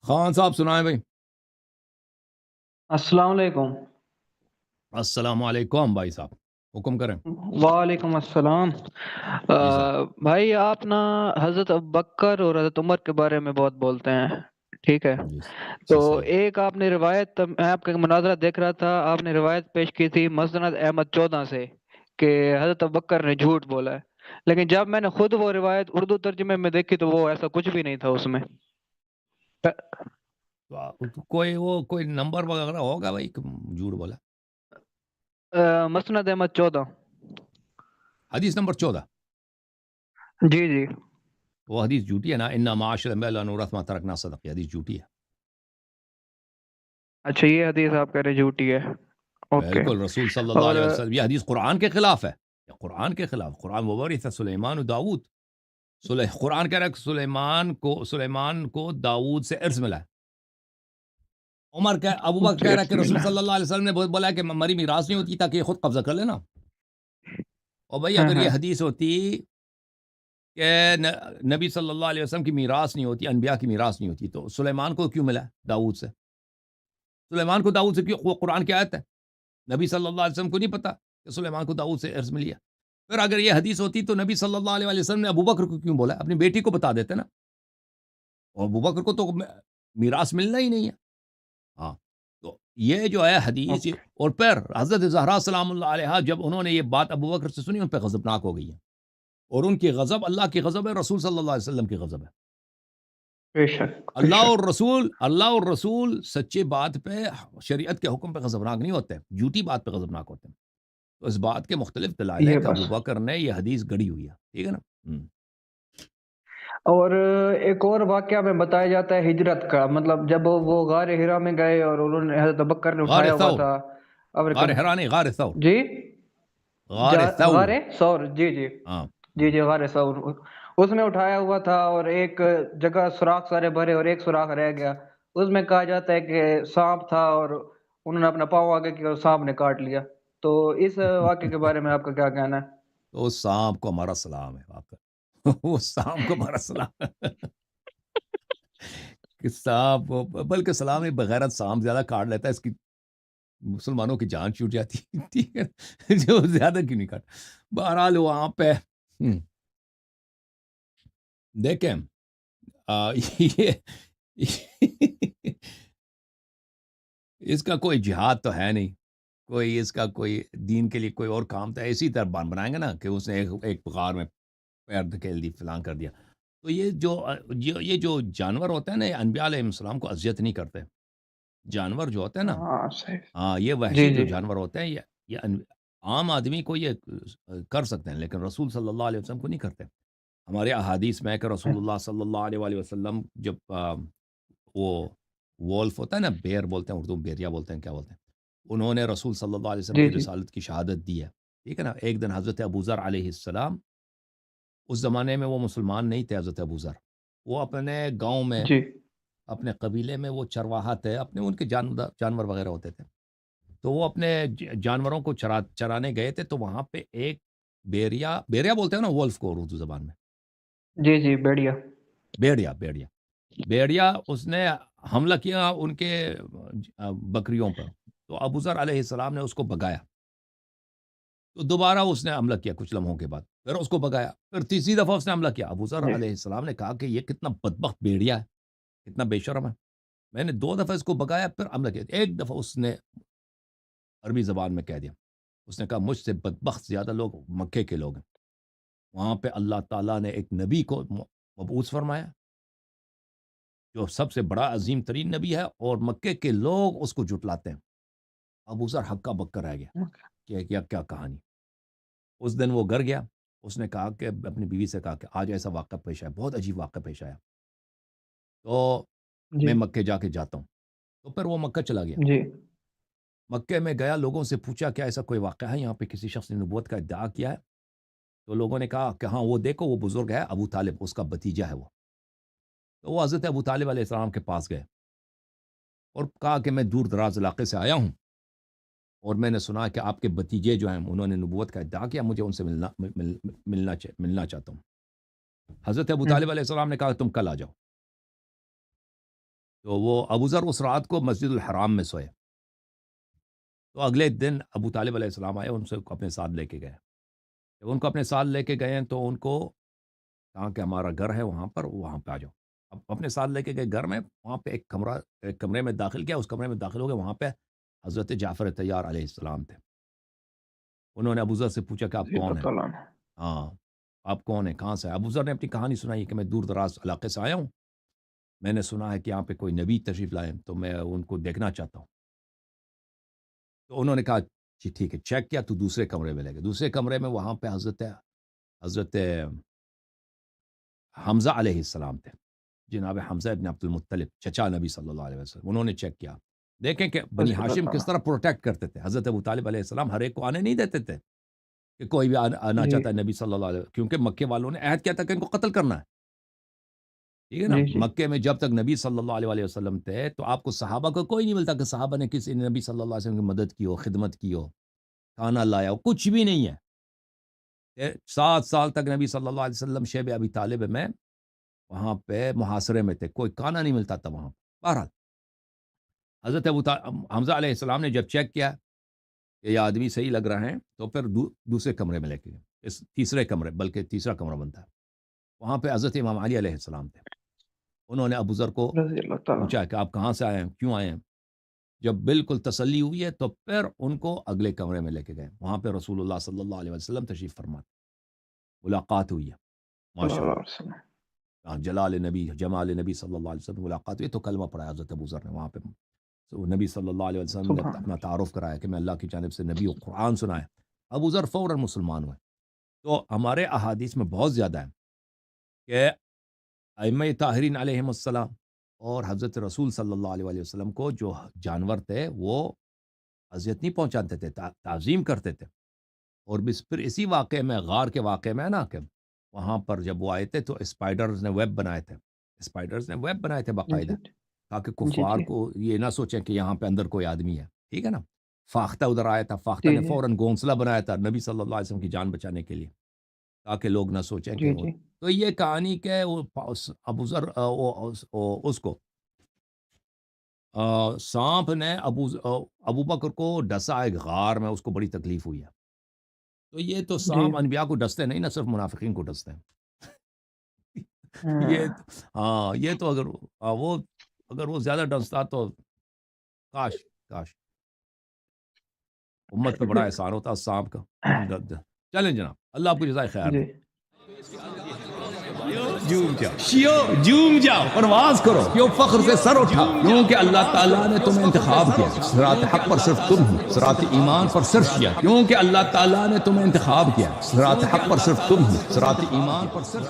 خان صاحب سنائیں بھائی. السلام علیکم۔ السلام علیکم بھائی صاحب، حکم کریں. وعلیکم السلام۔ جی صاحب. بھائی آپ نا حضرت ابوبکر اور حضرت عمر کے بارے میں بہت بولتے ہیں، ٹھیک ہے؟ جی تو جی صحیح. ایک آپ نے روایت، میں آپ کا مناظرہ دیکھ رہا تھا، آپ نے روایت پیش کی تھی مسند احمد 14 سے کہ حضرت ابوبکر نے جھوٹ بولا ہے، لیکن جب میں نے خود وہ روایت اردو ترجمے میں دیکھی تو وہ ایسا کچھ بھی نہیں تھا اس میں۔ تو کوئی نمبر وغیرہ ہوگا بھائی کہ جھوٹ بولا؟ مسند احمد 14۔ حدیث نمبر 14. جی جی۔ وہ حدیث جھوٹی ہے نا، انا معاشر الانبیاء لا نورث ما ترکنا صدقہ، حدیث جھوٹی ہے. اچھا یہ حدیث آپ کہہ رہے جھوٹی ہے؟ اوکے۔ بالکل، رسول صلی اللہ اور علیہ وسلم، یہ حدیث قرآن کے خلاف ہے. یہ قرآن کے خلاف. قرآن وورث سلیمان و داؤد. قرآن کہہ رہا ہے کہ سلیمان کو داؤد سے ارث ملا ہے. ابو بکر کہہ رہا ہے کہ بسم رسول اللہ۔ صلی اللہ علیہ وسلم نے بولا کہ مری میراث نہیں ہوتی تاکہ یہ خود قبضہ کر لینا. اور بھائی ہاں اگر ہاں۔ یہ حدیث ہوتی کہ نبی صلی اللہ علیہ وسلم کی میراث نہیں ہوتی، انبیاء کی میراث نہیں ہوتی، تو سلیمان کو کیوں ملا داؤد سے؟ سلیمان کو داؤد سے کیوں؟ وہ قرآن کی آیت ہے. نبی صلی اللہ علیہ وسلم کو نہیں پتا کہ سلیمان کو داؤد سے ارث ملی ہے. پھر اگر یہ حدیث ہوتی تو نبی صلی اللہ علیہ وسلم نے ابو بکر کو کیوں بولا؟ اپنی بیٹی کو بتا دیتے نا. اور ابو بکر کو تو میراث ملنا ہی نہیں ہے. ہاں، تو یہ جو ہے حدیث. اوکے۔ اور پھر حضرت زہرا سلام اللہ علیہ جب انہوں نے یہ بات ابو بکر سے سنی، ان پہ غضبناک ہو گئی ہے. اور ان کی غضب اللہ کی غضب ہے، رسول صلی اللہ علیہ وسلم کی غضب ہے. بے شک بے شک۔ اللہ اور رسول سچے بات پہ، شریعت کے حکم پہ غضبناک نہیں ہوتے، جھوٹی بات پہ غضبناک ہوتے ہیں. تو اس بات کے مختلف دلائل ہیں یہ کہ ابو بس۔ بکر نے یہ حدیث گڑھی ہوئی ہے. ٹھیک ہے نا. اور ایک اور واقعہ میں بتایا جاتا ہے ہجرت کا، مطلب جب وہ غار ہرا میں گئے اور انہوں نے حضرت ابوبکر نے غار اٹھایا ہوا ثور. تھا غار ابرکم۔ حرانی، غار ثور. جی غار ثور. غار سور، جی جی ہاں. جی جی غار سور، اس میں اٹھایا ہوا تھا اور ایک جگہ سوراخ سارے بھرے اور ایک سوراخ رہ گیا، اس میں کہا جاتا ہے کہ سانپ تھا اور انہوں نے اپنا پاؤں آگے کیا اور سانپ نے کاٹ لیا۔ تو اس واقعے کے بارے میں آپ کا کیا کہنا ہے؟ تو اس سانپ کو ہمارا سلام ہے واقع. وہ سانپ کو ہمارا سلام ہے. کہ سانپ، بلکہ سلام نہیں، بغیرت سانپ زیادہ کاٹ لیتا ہے، اس کی مسلمانوں کی جان چھوٹ جاتی ہے. ٹھیک ہے، جو زیادہ کیوں نہیں کاٹ. بہرحال وہاں پہ دیکھیں یہ اس کا کوئی جہاد تو ہے نہیں، کوئی اس کا کوئی دین کے لیے کوئی اور کام تو اسی طرح بنائیں گے نا کہ اس نے ایک غار میں پیر دھکیل دی، فلان کر دیا. تو یہ جو جانور ہوتے ہیں نا، یہ انبیاء علیہ السلام کو اذیت نہیں کرتے. جانور جو ہوتے ہیں نا، ہاں صحیح۔ ہاں، یہ جی وحشی جو جی۔ جانور ہوتے ہیں، یہ عام آدمی کو یہ کر سکتے ہیں، لیکن رسول صلی اللہ علیہ وسلم کو نہیں کرتے. ہمارے احادیث میں کہ رسول اللہ صلی اللہ علیہ وآلہ وسلم جب وہ وولف ہوتا ہے نا، بیر بولتے ہیں اردو، بیریا بولتے ہیں، کیا بولتے ہیں، انہوں نے رسول صلی اللہ علیہ وسلم جی کی جی رسالت کی شہادت دی ہے. ٹھیک ہے نا. ایک دن حضرت ابوذر علیہ السلام، اس زمانے میں وہ مسلمان نہیں تھے، حضرت ابوذر، وہ اپنے گاؤں میں، جی اپنے قبیلے میں وہ چرواہا تھے، ان کے جانور وغیرہ ہوتے تھے. تو وہ اپنے جانوروں کو چرانے گئے تھے. تو وہاں پہ ایک بیریا بولتے ہیں نا وولف کو اردو زبان میں. جی جی بڑھیا۔ بیڑیا اس نے حملہ کیا ان کے بکریوں پر. تو ابوذر علیہ السلام نے اس کو بگایا. تو دوبارہ اس نے حملہ کیا کچھ لمحوں کے بعد، پھر اس کو بگایا، پھر تیسری دفعہ اس نے حملہ کیا. ابوذر جی علیہ السلام نے کہا کہ یہ کتنا بدبخت بیڑیا ہے، کتنا بے شرم ہے. میں نے 2 دفعہ اس کو بگایا، پھر حملہ کیا. ایک دفعہ اس نے عربی زبان میں کہہ دیا، اس نے کہا مجھ سے بدبخت زیادہ لوگ مکے کے لوگ ہیں. وہاں پہ اللہ تعالیٰ نے ایک نبی کو مبعوث فرمایا جو سب سے بڑا عظیم ترین نبی ہے، اور مکے کے لوگ اس کو جھٹلاتے ہیں. ابوذر ہکا بکا رہ گیا کہ کیا کہانی. اس دن وہ گھر گیا، اس نے کہا کہ اپنی بیوی سے کہا کہ آج ایسا واقعہ پیش آیا، بہت عجیب واقعہ پیش آیا، تو جی میں مکے جا کے جاتا ہوں. تو پھر وہ مکہ چلا گیا. جی مکے میں گیا، لوگوں سے پوچھا کیا ایسا کوئی واقعہ ہے یہاں پہ کسی شخص نے نبوت کا ادعا کیا ہے؟ تو لوگوں نے کہا کہ ہاں وہ دیکھو وہ بزرگ ہے ابو طالب، اس کا بھتیجا ہے وہ. تو وہ حضرت ابو طالب علیہ السلام کے پاس گئے اور کہا کہ میں دور دراز علاقے سے آیا ہوں، اور میں نے سنا کہ آپ کے بھتیجے جو ہیں انہوں نے نبوت کا ادعا کیا، مجھے ان سے ملنا چاہتا ہوں. حضرت ابو طالب علیہ السلام نے کہا تم کل آ جاؤ. تو وہ ابو ذر اس رات کو مسجد الحرام میں سوئے. تو اگلے دن ابو طالب علیہ السلام آئے، ان سے اپنے ساتھ لے کے گئے. جب ان کو اپنے ساتھ لے کے گئے تو ان کو کہا کہ ہمارا گھر ہے وہاں پر، وہاں پہ آ جاؤ. اب اپنے ساتھ لے کے گئے گھر میں، وہاں پہ ایک کمرے میں داخل کیا. اس کمرے میں داخل ہو گئے، وہاں پہ حضرت جعفر طیار علیہ السلام تھے. انہوں نے ابو ذر سے پوچھا کہ آپ رضی کون اللہ ہیں؟ تعالیٰ عنہ. ہاں، آپ کون ہیں، کہاں سے؟ ابو ذر نے اپنی کہانی سنائی کہ میں دور دراز علاقے سے آیا ہوں، میں نے سنا ہے کہ یہاں پہ کوئی نبی تشریف لائے، تو میں ان کو دیکھنا چاہتا ہوں. تو انہوں نے کہا جی ٹھیک ہے. چیک کیا تو دوسرے کمرے میں لے گئے. دوسرے کمرے میں وہاں پہ حضرت حمزہ علیہ السلام تھے، جناب حمزہ ابن عبد المطلب، چچا نبی صلی اللہ علیہ وسلم. انہوں نے چیک کیا. دیکھیں کہ بنی رضی اللہ ہاشم تعالیٰ. کس طرح پروٹیکٹ کرتے تھے. حضرت ابو طالب علیہ السلام ہر ایک کو آنے نہیں دیتے تھے کہ کوئی بھی آنا جی چاہتا ہے نبی صلی اللہ علیہ وسلم، کیونکہ مکے والوں نے عہد کیا تھا کہ ان کو قتل کرنا ہے. ٹھیک ہے نا. جی جی مکے میں جب تک نبی صلی اللہ علیہ وسلم تھے تو آپ کو صحابہ کو کوئی نہیں ملتا کہ صحابہ نے کسی نبی صلی اللہ علیہ وسلم کی مدد کی ہو، خدمت کی ہو، کھانا لایا ہو، کچھ بھی نہیں ہے. 7 سال تک نبی صلی اللہ علیہ وسلم شیب ابی طالب میں وہاں پہ محاصرے میں تھے، کوئی کھانا نہیں ملتا تھا وہاں. بہرحال حضرت حمزہ علیہ السلام نے جب چیک کیا کہ یہ آدمی صحیح لگ رہا ہے تو پھر دوسرے کمرے میں لے کے گئے. تیسرے کمرے، بلکہ تیسرا کمرہ بنتا ہے، وہاں پہ حضرت امام علی علیہ السلام تھے. انہوں نے ابو ذر کو رضی اللہ تعالیٰ. پوچھا کہ آپ کہاں سے آئے ہیں، کیوں آئے ہیں. جب بالکل تسلی ہوئی ہے تو پھر ان کو اگلے کمرے میں لے کے گئے. وہاں پہ رسول اللہ صلی اللہ علیہ وسلم تشریف فرما، ملاقات ہوئی ہے. صلی ماشاء اللہ اللہ. علیہ وسلم. جلال نبی، جمال نبی صلی اللہ علیہ وسلم ملاقات ہوئی. تو کلمہ پڑھا حضرت ابو ذر نے وہاں پہ. تو نبی صلی اللہ علیہ وسلم نے سبحان اپنا تعارف کرایا کہ میں اللہ کی جانب سے نبی ہوں، قرآن سنائے. ابو ذر فوراً مسلمان ہوئے. تو ہمارے احادیث میں بہت زیادہ ہے کہ ائمہ طاہرین علیہم السلام اور حضرت رسول صلی اللہ علیہ وسلم کو جو جانور تھے وہ اذیت نہیں پہنچاتے تھے، تعظیم کرتے تھے. اور پھر اسی واقعے میں، غار کے واقعے میں نا، کہ وہاں پر جب وہ آئے تھے تو اسپائڈرز نے ویب بنائے تھے. اسپائڈرز نے ویب بنائے تھے جی باقاعدہ، جی تاکہ جی کفار جی کو یہ نہ سوچیں کہ یہاں پہ اندر کوئی آدمی ہے. ٹھیک ہے نا. فاختہ ادھر آیا تھا، فاختہ جی نے جی فوراً گھونسلہ بنایا تھا نبی صلی اللہ علیہ وسلم کی جان بچانے کے لیے، تاکہ لوگ نہ سوچیں کہ جی وہ. جی تو یہ کہانی کہ وہ ابو ذر اس کو سانپ نے ابو بکر کو ڈسا ایک غار میں، اس کو بڑی تکلیف ہوئی ہے. تو یہ تو جی. سانپ انبیاء کو ڈستے نہیں، نہ صرف منافقین کو ڈستے ہیں. ہاں. یہ تو اگر وہ زیادہ ڈستا تو کاش امت پہ بڑا احسان ہوتا سانپ کا. چلیں جناب، اللہ آپ کو جزائے خیر جی دے. جھوم جاؤ، پرواز کرو، کیوں فخر سے سر اٹھا، کیونکہ اللہ تعالیٰ نے تمہیں انتخاب کیا. صراط حق پر صرف تم ہی، صراط ایمان پر صرف کیا، کیونکہ اللہ تعالیٰ نے تمہیں انتخاب کیا. صراط حق پر صرف تم ہی، صراط ایمان پر صرف